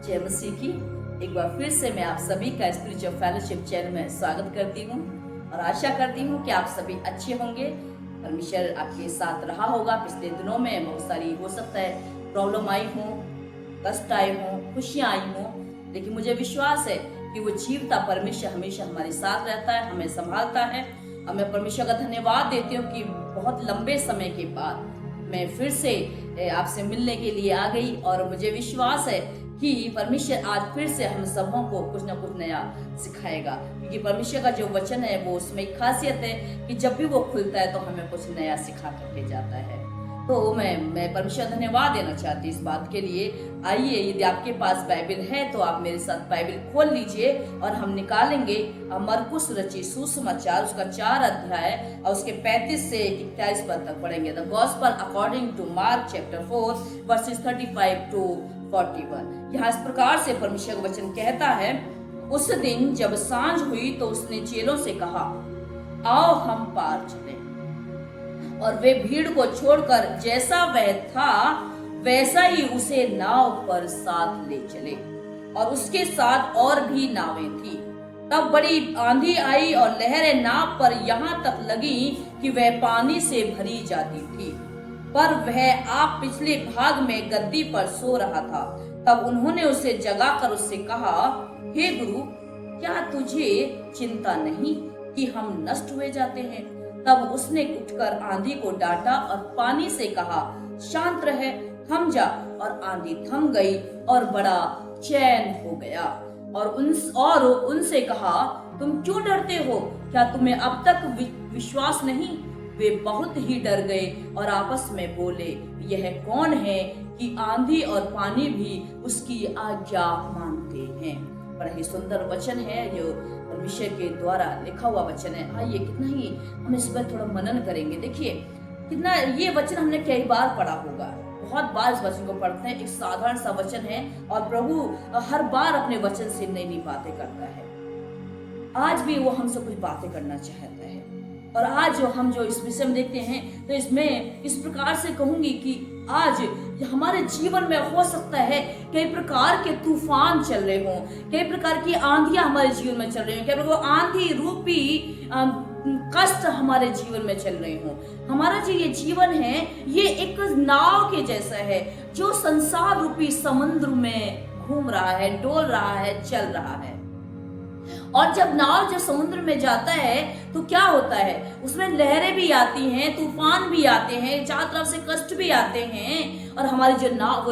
जय मसीह की। एक बार फिर से मैं आप सभी का स्पिरिचुअल फेलोशिप चैनल में स्वागत करती हूँ और आशा करती हूँ कि आप सभी अच्छे होंगे। परमेश्वर आपके साथ रहा होगा। पिछले दिनों में बहुत सारी हो सकता है प्रॉब्लम आई हो, कष्ट आए हो, खुशियाँ आई हो, लेकिन मुझे विश्वास है कि वो जीवता परमेश्वर हमेशा हमारे साथ रहता है, हमें संभालता है। और मैं परमेश्वर का धन्यवाद देती हूँ कि बहुत लंबे समय के बाद मैं फिर से आपसे मिलने के लिए आ गई और मुझे विश्वास है कि परमेश्वर आज फिर से हम सबों को कुछ ना कुछ नया सिखाएगा, क्योंकि परमेश्वर का जो वचन है वो उसमें एक खासियत है कि जब भी वो खुलता है तो हमें कुछ नया सिखा करके जाता है। तो मैं परमेश्वर धन्यवाद देना चाहती हूँ इस बात के लिए। आइए, यदि आपके पास बाइबल है तो आप मेरे साथ बाइबल खोल लीजिए और हम निकालेंगे मरकुस रचित सुसमाचार उसका 4 अध्याय और उसके 35 से 41 पद तक पढ़ेंगे। The gospel according to Mark chapter 4 verses 35 to 41। यहाँ इस प्रकार से परमेश्वर का वचन कहता है, उस दिन जब सांझ हुई तो उसने चेलों से कहा, आओ हम पार चलें। और वे भीड़ को छोड़कर जैसा वह था वैसा ही उसे नाव पर साथ ले चले, और उसके साथ और भी नावें थी। तब बड़ी आंधी आई और लहरें नाव पर यहाँ तक लगी कि वह पानी से भरी जाती थी, पर वह आप पिछले भाग में गद्दी पर सो रहा था। तब उन्होंने उसे जगाकर उससे कहा, हे गुरु, क्या तुझे चिंता नहीं कि हम नष्ट हुए जाते हैं? तब उसने उठकर आंधी को डांटा और पानी से कहा, शांत रहे, थम जा। और आंधी थम गई और बड़ा चैन हो गया। और उनसे कहा, तुम क्यों डरते हो? क्या तुम्हें अब तक विश्वास नहीं? वे बहुत ही डर गए और आपस में बोले, यह कौन है कि आंधी और पानी भी उसकी आज्ञा मानते हैं। बड़ा ही सुंदर वचन है जो परमेश्वर के द्वारा लिखा हुआ वचन है। आइए, कितना ही हम इस पर थोड़ा मनन करेंगे। देखिए कितना ये वचन हमने कई बार पढ़ा होगा, बहुत बार इस वचन को पढ़ते हैं। एक साधारण सा वचन है और प्रभु हर बार अपने वचन से नई नई बातें करता है। आज भी वो हमसे कुछ बातें करना चाहता है। और आज हम जो इस विषय में देखते हैं तो इसमें इस प्रकार से कहूंगी कि आज हमारे जीवन में हो सकता है कई प्रकार के तूफान चल रहे हों, कई प्रकार की आंधियां हमारे जीवन में चल रही हों, कई प्रकार आंधी रूपी कष्ट हमारे जीवन में चल रहे हों। हमारा जो ये जीवन है ये एक नाव के जैसा है जो संसार रूपी समुद्र में घूम रहा है, डोल रहा है, चल रहा है। और जब नाव जब समुद्र में जाता है तो क्या होता है, उसमें लहरें भी आती हैं, तूफान भी आते हैं, चारों तरफ से कष्ट भी आते हैं और हमारी जो नाव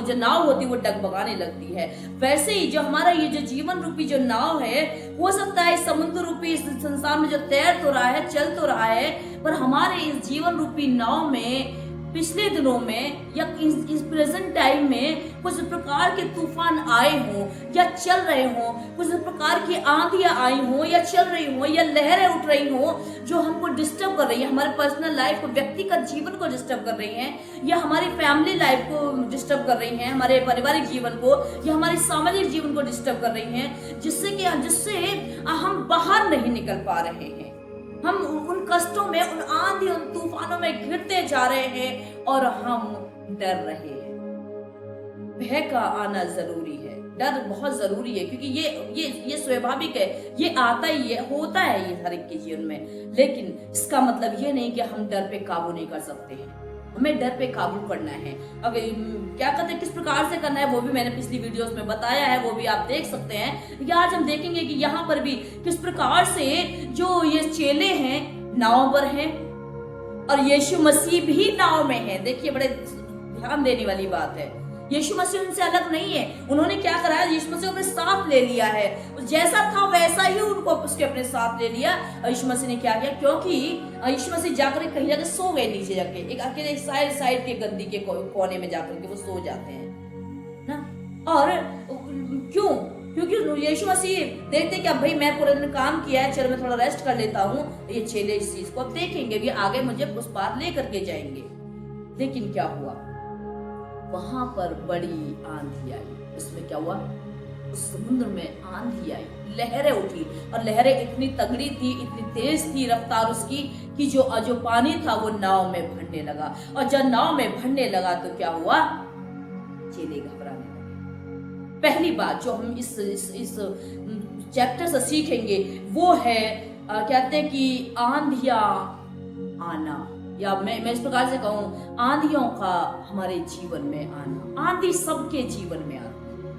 होती है वो डगमगाने लगती है। वैसे ही जो हमारा ये जो जीवन रूपी जो नाव है, हो सकता है इस समुद्र रूपी इस संसार में जो तैर तो रहा है, चल तो रहा है, पर हमारे इस जीवन रूपी नाव में पिछले दिनों में या इस प्रेजेंट टाइम में कुछ प्रकार के तूफान आए हों या चल रहे हों, कुछ प्रकार की आंधियां आई हों या चल रही हों या लहरें उठ रही हों जो हमको डिस्टर्ब कर रही है, हमारे पर्सनल लाइफ को, व्यक्तिगत जीवन को डिस्टर्ब कर रही हैं, या हमारी फैमिली लाइफ को डिस्टर्ब कर रही हैं, हमारे पारिवारिक जीवन को या हमारे सामाजिक जीवन को डिस्टर्ब कर रही हैं, जिससे हम बाहर नहीं निकल पा रहे हैं। हम उन कष्टों में, उन आंधी, उन तूफानों में घिरते जा रहे हैं और हम डर रहे हैं। भय का आना जरूरी है, डर बहुत जरूरी है, क्योंकि ये स्वाभाविक है, ये आता ही है, होता है ये हर एक के जीवन में। लेकिन इसका मतलब ये नहीं कि हम डर पे काबू नहीं कर सकते हैं। हमें डर पे काबू करना है। अगर क्या करते हैं, किस प्रकार से करना है, वो भी मैंने पिछली वीडियोस में बताया है, वो भी आप देख सकते हैं। या आज हम देखेंगे कि यहाँ पर भी किस प्रकार से जो ये चेले हैं नाव पर हैं और यीशु मसीह भी नाव में है। देखिए, बड़े ध्यान देने वाली बात है। यीशु मसीह उनसे अलग नहीं है। उन्होंने क्या करा है, यीशु मसीह अपने साथ ले लिया है, जैसा था वैसा ही उनको उसके अपने साथ ले लिया। यीशु मसीह ने क्या किया, क्योंकि यीशु मसीह जाकर कहीं जाकर सो गए, नीचे जाके एक अकेले साइड के गद्दी के कोने में जाकर के वो सो जाते हैं ना। और क्यों? क्योंकि यीशु मसीह देखते कि अब भाई मैं पूरे दिन काम किया है, चलो मैं थोड़ा रेस्ट कर लेता हूँ। ये चेले इस चीज को अब देखेंगे भी, आगे मुझे उस पार लेकर के जाएंगे। लेकिन क्या हुआ, वहां पर बड़ी आंधी आई। उसमें क्या हुआ, उस समुद्र में आंधी आई, लहरें उठी और लहरें इतनी तगड़ी थी, इतनी तेज थी रफ्तार उसकी कि जो पानी था वो नाव में भरने लगा। और जब नाव में भरने लगा तो क्या हुआ, चेले घबराने लगे। पहली बात जो हम इस चैप्टर से सीखेंगे वो है कहते हैं कि आंधियां आना, या मैं इस प्रकार से कहूं, आंधियों का हमारे जीवन में आना। आंधी सबके जीवन में आती है,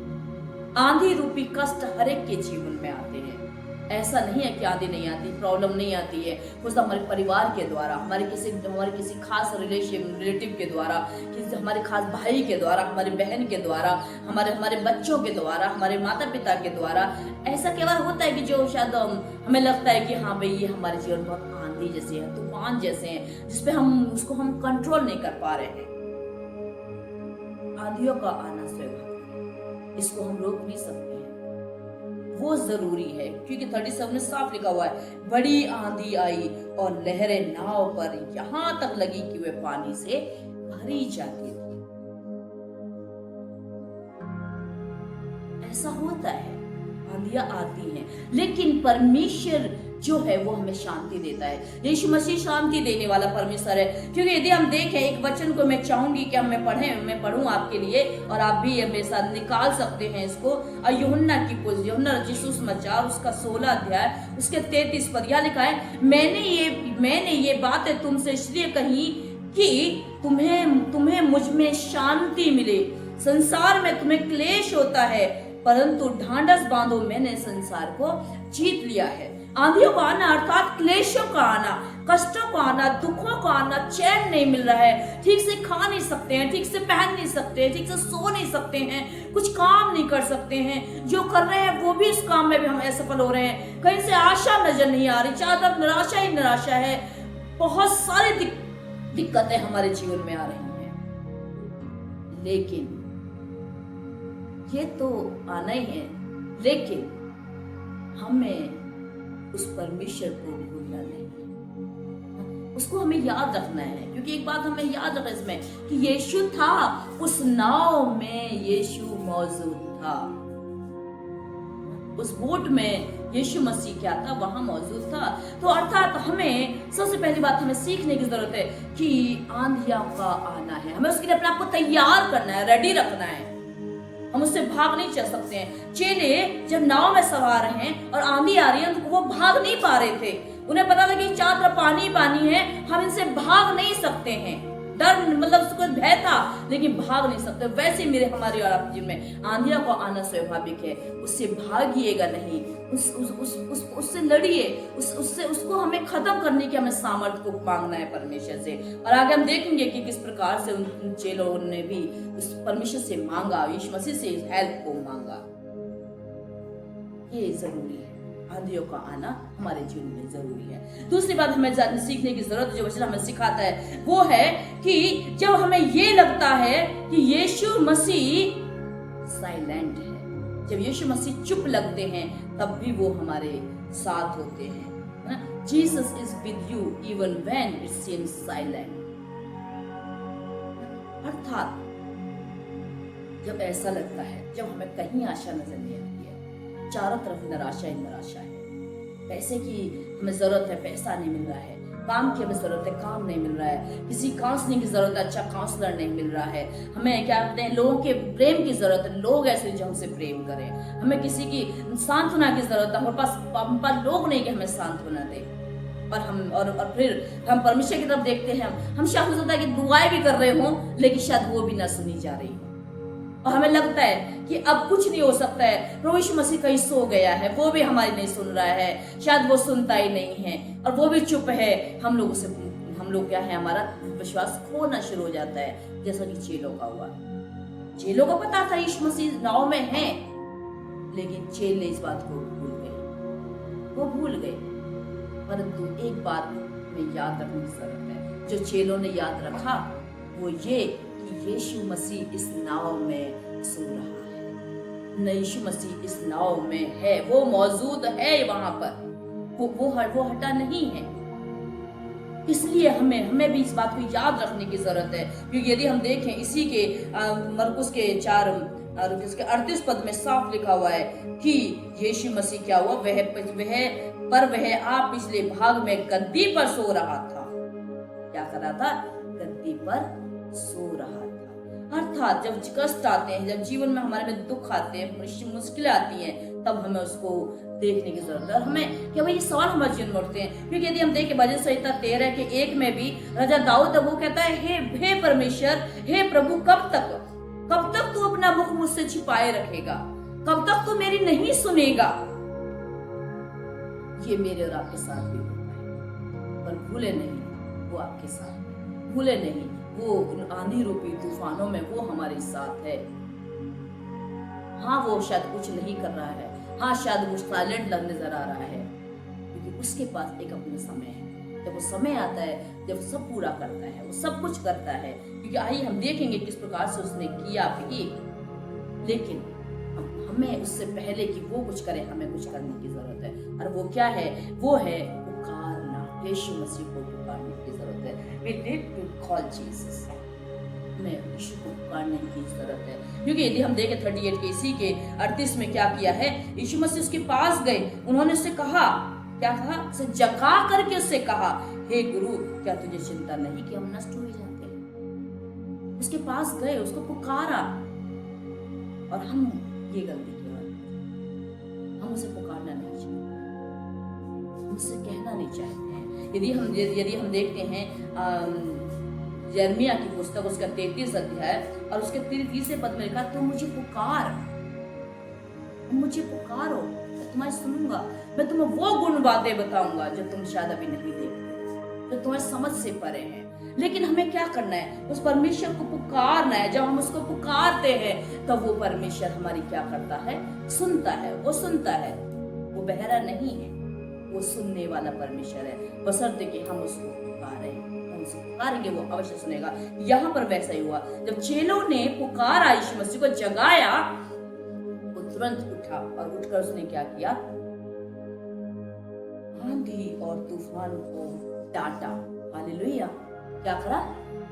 आंधी रूपी कष्ट हर एक के जीवन में आते हैं। ऐसा नहीं है कि आंधी नहीं आती, प्रॉब्लम नहीं आती है। कुछ हमारे परिवार के द्वारा, हमारे किसी खास रिलेटिव के द्वारा, किसी हमारे खास भाई के द्वारा, हमारी बहन के द्वारा, हमारे बच्चों के द्वारा, हमारे माता पिता के द्वारा ऐसा कई बार होता है कि जो शायद हमें लगता है कि हाँ भाई ये हमारे जीवन बहुत आंधी जैसे है, तूफान जैसे हैं, जिसपे उसको हम कंट्रोल नहीं कर पा रहे हैं। आंधियों का आना स्वाभाविक, इसको हम रोक नहीं सकते हैं, वो जरूरी है, क्योंकि 37 में साफ लिखा हुआ है, बड़ी आंधी आई और लहरें नाव पर यहां तक लगी कि वे पानी से भरी जाती थी। ऐसा होता है, आंधियां आती हैं, लेकिन परमेश्वर जो है वो हमें शांति देता है। यीशु मसीह शांति देने वाला परमेश्वर है। क्योंकि यदि हम देखें एक वचन को, मैं चाहूंगी कि मैं पढ़ूं आपके लिए, और आप भी मेरे साथ निकाल सकते हैं इसको। यूहन्ना की सुसमाचार उसका 16 अध्याय उसके 33 पद, यहाँ लिखा है, मैंने ये बातें तुमसे इसलिए कही कि तुम्हें मुझ में शांति मिले। संसार में तुम्हें क्लेश होता है, परंतु ढांढस बांधो, मैंने संसार को जीत लिया है। आंधियों का आना अर्थात क्लेशों का आना, कष्टों का आना, दुखों का आना, चैन नहीं मिल रहा है, ठीक से खा नहीं सकते हैं, ठीक से पहन नहीं सकते, ठीक से सो नहीं सकते हैं, कुछ काम नहीं कर सकते हैं, जो कर रहे हैं वो भी उस काम में भी हम असफल हो रहे हैं, कहीं से आशा नजर नहीं आ रही, चारों तरफ निराशा ही निराशा है, बहुत सारी दिक्कतें हमारे जीवन में आ रही हैं। लेकिन ये तो आना ही है, लेकिन हमें उस परमेश्वर को भूलना नहीं, उसको हमें याद रखना है। क्योंकि एक बात हमें याद रखना इसमें कि यीशु था, उस नाव में यीशु मौजूद था, उस बोट में यीशु मसीह क्या था, वहां मौजूद था। तो अर्थात हमें सबसे पहली बात हमें सीखने की जरूरत है कि आंधियों का आना है, हमें उसके लिए अपने आप को तैयार करना है, रेडी रखना है, हम उससे भाग नहीं चल सकते हैं। चेले जब नाव में सवार हैं और आंधी आ रही है तो वो भाग नहीं पा रहे थे, उन्हें पता था कि चारों तरफ पानी पानी है, हम इनसे भाग नहीं सकते हैं, डर मतलब उसको भय था, लेकिन भाग नहीं सकते। वैसे मेरे हमारे और आपके जीवन में आंधियों का आना स्वाभाविक है, उससे भागिएगा नहीं, उससे लड़िए, उसको हमें खत्म करने की हमें सामर्थ्य को मांगना है परमेश्वर से। और आगे हम देखेंगे कि किस प्रकार से उन चेलों ने भी उस परमेश्वर से मांगा, यीशु मसीह से हेल्प को मांगा। ये जरूरी है, आंधियों का आना हमारे जीवन में जरूरी है। दूसरी बात हमें सीखने की जरूरत, जो वचन हमें सिखाता है वो है कि जब हमें ये लगता है कि यीशु मसीह साइलेंट है, जब यीशु मसीह चुप लगते हैं, तब भी वो हमारे साथ होते हैं। Jesus is with you even when it seems silent. अर्थात जब ऐसा लगता है, जब हमें कहीं आशा नजर नहीं आती है, चारों तरफ निराशा ही निराशा है, पैसे की हमें जरूरत है, पैसा नहीं मिल रहा है, काम की हमें जरूरत है, काम नहीं मिल रहा है, किसी काउंसलिंग की जरूरत है, अच्छा काउंसलर नहीं मिल रहा है, हमें क्या कहते हैं, लोगों के प्रेम की जरूरत है, लोग ऐसे जो हमसे प्रेम करें, हमें किसी की सांत्वना की जरूरत है, हमारे पास लोग नहीं कि हमें सांत्वना दे। और फिर हम परमेश्वर की तरफ देखते हैं, हम शायद हो सकता है कि दुआएं भी कर रहे हों, लेकिन शायद वो भी ना सुनी जा रही हो, और हमें लगता है कि अब कुछ नहीं हो सकता है, प्रभु यीशु मसीह कहीं सो गया है, वो भी हमारी नहीं सुन रहा है, शायद वो सुनता ही नहीं है, और वो भी चुप है। हम लोग क्या है, हमारा विश्वास खोना शुरू हो जाता है, जैसा कि चेलों का हुआ। चेलों को पता था यीशु मसीह नाव में है, लेकिन चेले इस बात को भूल गए। परंतु एक बात में याद रखने की जरूरत है, जो चेलों ने याद रखा वो ये कि यीशु मसीह इस नाव में सो रहा है, यीशु मसीह इस नाव में है, वो मौजूद है वहां पर, वो हटा नहीं है। इसलिए हमें भी इस बात को याद रखने की जरूरत है, क्योंकि यदि हम देखें इसी के मरकुस के 4 और इसके 38 पद में साफ लिखा हुआ है कि यीशु मसीह क्या हुआ, वह आप पिछले भाग में गद्दी पर सो रहा था। क्या कर रहा था? गद्दी पर सो रहा था। अर्थात जब कष्ट आते हैं, जब जीवन में हमारे में दुख आते हैं, मुश्किलें आती हैं, तब हमें उसको देखने की जरूरत है। और हमें क्या भाई ये सवाल हमारे जीवन में उठते हैं, क्योंकि यदि हम देखें भजन संहिता 13 के 1 में भी राजा दाऊद वो कहता है, हे परमेश्वर, हे प्रभु, कब तक तू अपना मुख मुझसे छिपाए रखेगा, कब तक तू मेरी नहीं सुनेगा। ये मेरे और आपके साथ भी होता है, पर भूले नहीं वो आपके साथ, भूले नहीं वो आंधी रूपी तूफानों में वो हमारे साथ है। हाँ, वो शायद कुछ नहीं कर रहा है, हाँ शायद वो साइलेंट नजर आ रहा है, क्योंकि उसके पास एक अपना समय है। जब वो समय आता है, जब सब पूरा करता है, वो सब कुछ करता है। क्योंकि आइए हम देखेंगे किस प्रकार से उसने किया भी, लेकिन हमें उससे पहले कि वो कुछ करे, हमें कुछ करने की जरूरत है। और वो क्या है? वो है पुकारना। यीशु मसीह को पुकारने की जरूरत है। We need to call Jesus। हमें यीशु को पुकारने की जरूरत है, क्योंकि यदि हम देखें 38 के इसी के 38 में क्या किया है, यीशु मसीह उसके पास गए, उन्होंने उससे कहा, क्या कहा? उसे जगा करके उससे कहा, हे गुरु, क्या तुझे चिंता नहीं कि हम नष्ट हो जाते? उसके पास गए, उसको पुकारा। और हम ये गलती किया, हम उसे पुकारना नहीं चाहते, हम उससे कहना नहीं चाहते हैं। यदि हम देखते हैं यिर्मयाह की पुस्तक उसका 33 अध्याय और उसके 30 पद में लिखा, तुम मुझे पुकारो, मैं तुम्हें सुनूंगा, मैं तुम्हें वो गुण बातें बताऊंगा जो तुम शायद अभी नहीं देखते, जो तुम्हें समझ से परे हैं। लेकिन हमें क्या करना है? उस परमेश्वर को पुकारना है। जब हम उसको पुकारते हैं तब वो परमेश्वर हमारी क्या करता है? सुनता है। वो सुनता है, वो बहरा नहीं है, वो सुनने वाला परमेश्वर है, बशर्ते कि हम उसको पुकारें। हम उसको पुकारेंगे, वो अवश्य सुनेगा। यहाँ पर वैसा ही हुआ, जब चेलों ने पुकारा, यीशु मसीह को जगाया, वो तुरंत उठा और उठकर उसने क्या किया? आंधी और तूफान को डांटा। हालेलुया! क्या करा?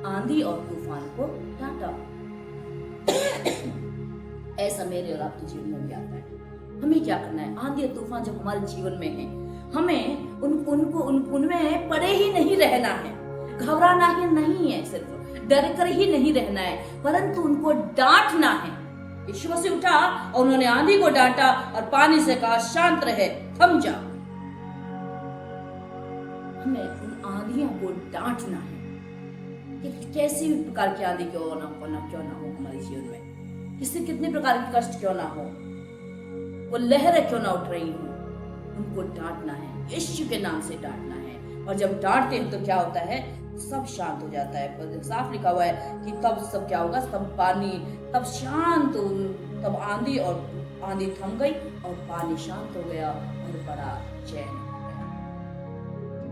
आंधी और तूफान को डांटा। ऐसा मेरे और आपके जीवन में भी आता है। हमें क्या करना है? आंधी और तूफान जब हमारे जीवन में है, हमें उनमें पड़े ही नहीं रहना है, घबराना ही नहीं है, सिर्फ डर कर ही नहीं रहना है, परंतु उनको डांटना है। यीशु मसीह उठा और उन्होंने आंधी को डांटा और पानी से कहा, शांत रहे, थम जा। हमें उन आंधियों को डांटना है कि कैसी भी प्रकार की आंधी क्यों ना हो हमारे जीवन में, कितने प्रकार के कष्ट क्यों ना हो, वो लहरें क्यों ना उठ रही हो, उनको डांटना है, यीशु के नाम से डांटना है। और जब डांटते हैं तो क्या होता है? सब शांत हो जाता है। साफ लिखा हुआ है कि तब सब क्या होगा? तब पानी, तब शांत, तब आंधी थम गई और पानी शांत हो गया और बड़ा चैन हो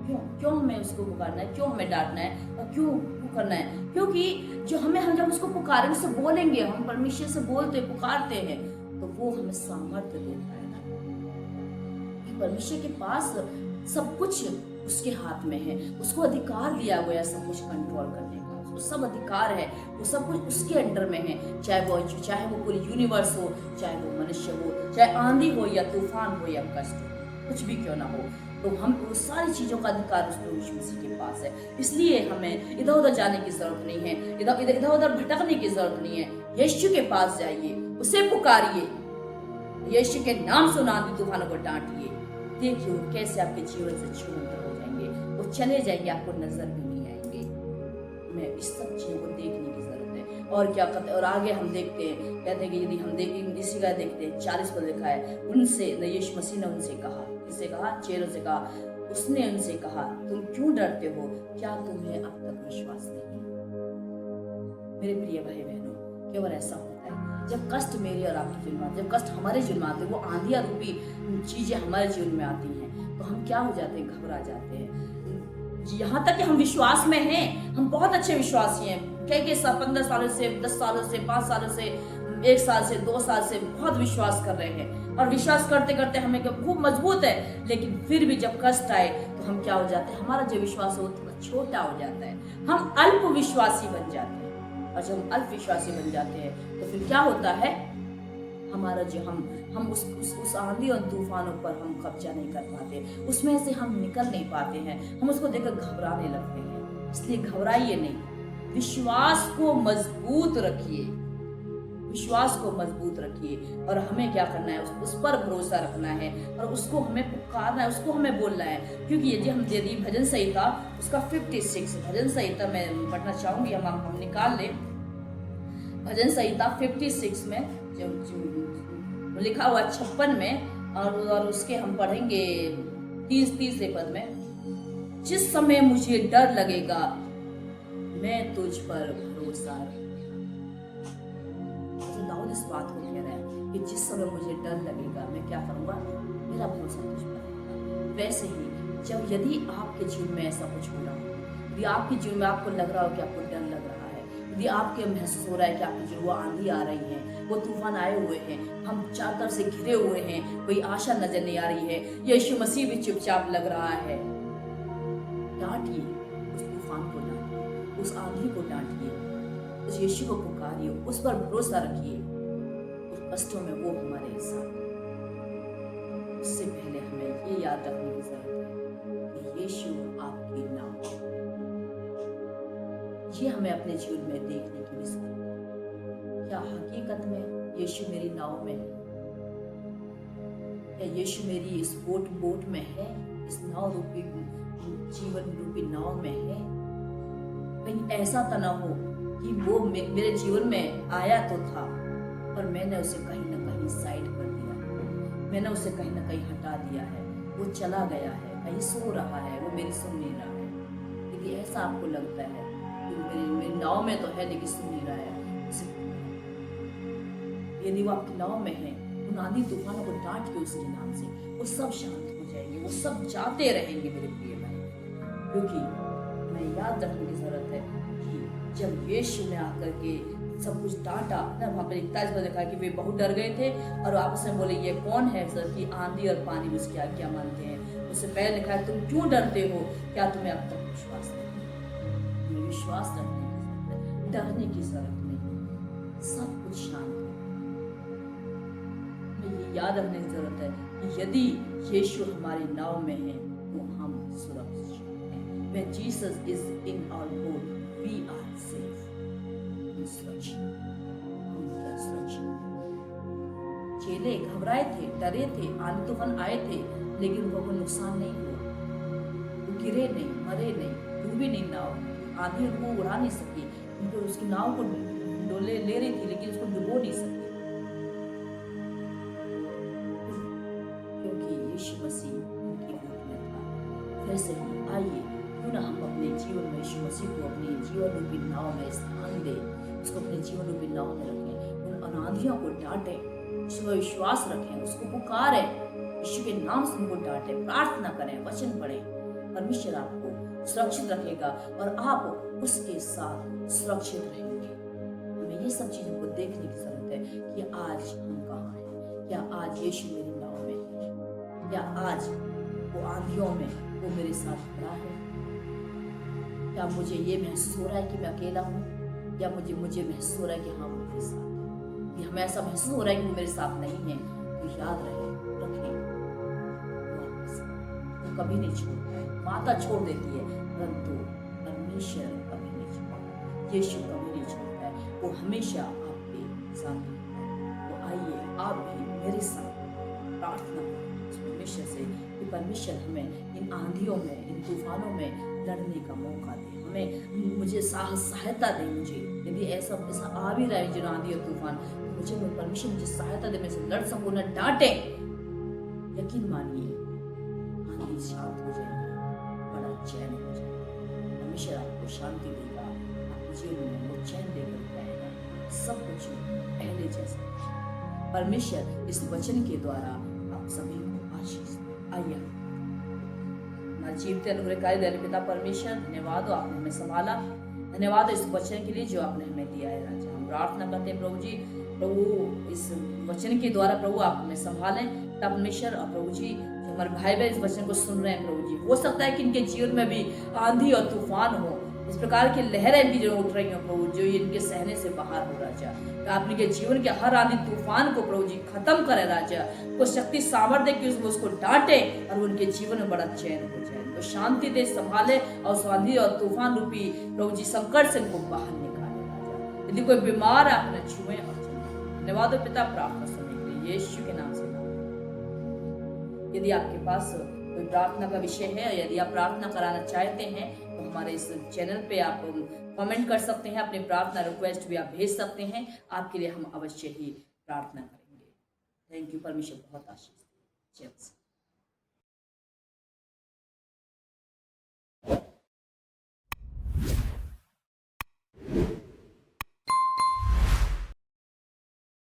गया। क्यों हमें उसको पुकारना है? क्यों हमें डांटना है? और क्यों करना है? क्योंकि हम जब उसको पुकारेंगे, उससे बोलेंगे, हम परमेश्वर से बोलते पुकारते हैं, तो वो हमें सामर्थ्य देता है। परमेश्वर के पास सब कुछ उसके हाथ में है, उसको अधिकार दिया गया सब कुछ कंट्रोल करने का, उसको सब अधिकार है, वो सब कुछ उसके अंडर में है। चाहे वो पूरी यूनिवर्स हो, चाहे वो मनुष्य हो, चाहे आंधी हो या तूफान हो या कष्ट हो, कुछ भी क्यों ना हो, तो हम वो सारी चीजों का अधिकार उस यीशु मसीह के पास है। इसलिए हमें इधर उधर जाने की जरूरत नहीं है, इधर उधर भटकने की जरूरत नहीं है। यीशु के पास जाइए, उसे पुकारिए, यीशु के नाम से आंधी तूफानों को डांटिए। देखिए कैसे आपके जीवन से छूमंतर हो जाएंगे, वो चले जाएंगे, आपको नजर भी नहीं आएंगे। हमें इस सब चीजों को देखने की जरूरत है। और क्या कहते हैं? और आगे हम देखते हैं, कहते हैं कि यदि हम इसी का देखते हैं 40 पर लिखा है, उनसे यीशु मसीह ने उनसे कहा, किससे कहा? चेलों से कहा। उसने उनसे कहा, तुम क्यों डरते हो? क्या तुम्हें अब तक विश्वास नहीं? मेरे प्रिय भाई बहनों, केवल ऐसा होता है जब कष्ट मेरे और आपके जीवन में आते, जब कष्ट हमारे जीवन में आते, वो आंधिया रूपी चीजें हमारे जीवन में आती हैं, तो हम क्या हो जाते हैं? घबरा जाते हैं। यहाँ तक कि हम विश्वास में हैं, हम बहुत अच्छे विश्वासी हैं, कई 15 सालों से, 10 सालों से, 5 सालों से, 1 साल से, 2 साल से बहुत विश्वास कर रहे हैं, और विश्वास करते करते हमें खूब मजबूत है, लेकिन फिर भी जब कष्ट आए तो हम क्या हो जाते हैं? हमारा जो विश्वास है वो थोड़ा छोटा हो जाता है, हम अल्प विश्वासी बन जाते हैं। और जब हम अल्प विश्वासी बन जाते हैं तो फिर क्या होता है? हमारा जो हम उस आंधी और तूफानों पर हम कब्जा नहीं कर पाते, उसमें से हम निकल नहीं पाते हैं, हम उसको देखकर घबराने लगते हैं। इसलिए घबराइए नहीं, विश्वास को मजबूत रखिए, विश्वास को मजबूत रखिए। और हमें क्या करना है, उस पर भरोसा रखना है और उसको हमें पुकारना है, उसको हमें बोलना है। क्योंकि यदि भजन संहिता उसका 56 भजन संहिता मैं पढ़ना चाहूंगी, हम निकाल ले भजन संहिता 56 में जो लिखा हुआ 56 में और उसके हम पढ़ेंगे 30 पद में, जिस समय मुझे डर लगेगा मैं तुझ पर भरोसा दाऊद इस बात को कह रहा है कि जिस समय मुझे डर लगेगा मैं क्या करूंगा, मेरा भरोसा तुझ पर रहेगा। वैसे ही यदि आपके जीवन में ऐसा कुछ हो रहा हो, यदि आपके जीवन में आपको लग रहा हो कि आपको डर लग रहा है, यदि आपके महसूस हो रहा है कि आपकी जो वो आंधी आ रही है, वो तूफान आए हुए हैं, हम चारों तरफ से घिरे हुए हैं, कोई आशा नजर नहीं आ रही है, यीशु मसीह भी चुपचाप लग रहा है, डांटिए उस तूफान को, डांटिए उस आंधी को, डांटिए उस यीशु को पुकारिए, उस पर भरोसा रखिए। उस कष्टों में वो हमारे साथ। उससे पहले हमें ये याद रखने की जरूरत है कि यीशु आपकी नाव, ये हमें अपने जीवन में देखने की भी जरूरत है। क्या हकीकत में यीशु मेरी नाव में है? क्या यीशु मेरी इस बोट में है, इस नाव रूपी जीवन रूपी नाव में है? कहीं ऐसा तो ना हो कि वो मेरे जीवन में आया तो था पर मैंने उसे कहीं ना कहीं साइड कर दिया, मैंने उसे कहीं ना कहीं हटा दिया है, वो चला गया है, कहीं सो रहा है, वो मेरी सुन नहीं रहा है। यदि ऐसा आपको लगता है कि मेरी नाव में तो है लेकिन सुन नहीं रहा है, यदि वो आपकी नाव में है, उन आंधी तूफानों को डांट के उसके नाम से वो सब शांत हो जाएंगे, वो सब जाते रहेंगे मेरे प्रिय भाई। क्योंकि हमें याद रखने की जरूरत है कि जब यीशु ने आकर के सब कुछ डांटा ना, वहाँ पर 41 में लिखा कि वे बहुत डर गए थे और आपस में बोले ये कौन है सर कि आंधी और पानी भी उसकी आज्ञा मानते हैं। उससे पहले लिखा है तुम क्यों डरते हो, क्या तुम्हें अब तक विश्वास नहीं? तुम्हें विश्वास रखने की जरूरत है, डरने की जरूरत नहीं, सब कुछ शांत है। हमें ये याद रखने की जरूरत है कि यदि यीशु हमारी नाव में है तो हम सुरक्षित हैं। When Jesus is in our boat, we are safe. चेले घबराए थे, डरे थे, आंधी तूफान आए थे, लेकिन उनको कोई नुकसान नहीं हुआ, वो गिरे नहीं, मरे नहीं, डूबी नहीं नाव, आंधी उनको उड़ा नहीं सकी, उनको उसकी नाव को डोले ले रही थी लेकिन उसको डुबो नहीं सकी, क्योंकि यीशु मसीह उनकी बोट में था। वैसे ही आइए क्यों ना हम अपने जीवन में यीशु मसीह को अपनी जीवन रूपी नाव में स्थान दें, उसको अपने जीवन रूपी नाव में रखें, उन अनाधियों को डांटें, उसमें विश्वास रखें, उसको पुकारें, यीशु के नाम से उनको डांटें, प्रार्थना करें, वचन पढ़ें। परमेश्वर आपको सुरक्षित रखेगा और आप उसके साथ सुरक्षित रहेंगे। हमें ये सब चीजों को देखने की जरूरत है कि आज हम कहाँ हैं, क्या आज यीशु मेरी नाव में है, क्या आज वो आंधियों में वो मेरे साथ खड़ा है, क्या मुझे ये महसूस हो रहा है कि मैं अकेला हूँ, या मुझे महसूस हो रहा है कि हाँ वो मेरे साथ है। हमें ऐसा महसूस हो रहा है कि वो मेरे साथ नहीं है, तो याद रखें वो कभी नहीं छोड़ता है। माता छोड़ देती है परंतु परमेश्वर कभी नहीं छोड़ता, यीशु कभी नहीं छोड़ता है, वो हमेशा आपके साथ है। तो आइए आप भी मेरे साथ प्रार्थना करें उस परमेश्वर से कि परमेश्वर हमें इन आंधियों में, इन तूफानों में लड़ने का मौका दे, हमें मुझे सहायता दे। मुझे यदि ऐसा आ भी रहा है जो आंधी और तूफान, तो मुझे परमेश्वर मुझे सहायता दे, मैं से लड़ सकूं, न डांटे। यकीन मानिए आंधी शांत हो जाएगी, बड़ा चैन हो जाएगा, परमेश्वर आपको शांति देगा, आपके जीवन में वो चैन देकर रहेगा, सब कुछ पहले जैसा। परमेश्वर इस वचन के द्वारा आप सभी को आशीष दे। आइए जीवते अनुग्रहकारी दयालु पिता परमेश्वर, धन्यवाद हो आपने हमें संभाला, धन्यवाद हो इस वचन के लिए जो आपने हमें दिया है राजा। हम प्रार्थना करते हैं प्रभु जी, प्रभु इस वचन के द्वारा प्रभु आप हमें संभालें परमेश्वर। और प्रभु जी जो हमारे भाई बहन इस वचन को सुन रहे हैं प्रभु जी, हो सकता है कि इनके जीवन में भी आंधी और तूफान हो, इस प्रकार की लहरें भी जो उठ रही हो प्रभु, जो इनके सहने से बाहर हो राजा, तो आप इनके जीवन के हर आंधी तूफान को प्रभु जी खत्म करे राजा, को शक्ति सामर्थ्य की उसको डांटे और उनके जीवन में बड़ा चैन हो जाए, तो शांति दे, संभाले और आंधी और तूफान रूपी प्रभु जी संकट से उनको बाहर निकाले राजा। यदि कोई बीमार है आपने छुए और चले, धन्यवाद हो पिता प्रार्थना सुनने के लिए यीशु के नाम से। यदि आपके पास कोई प्रार्थना का विषय है, यदि आप प्रार्थना कराना चाहते हैं तो हमारे इस चैनल पे आप कमेंट कर सकते हैं, अपनी प्रार्थना रिक्वेस्ट भी आप भेज सकते हैं, आपके लिए हम अवश्य ही प्रार्थना करेंगे। थैंक यू, परमेश्वर बहुत आशीष दे। जय मसीह।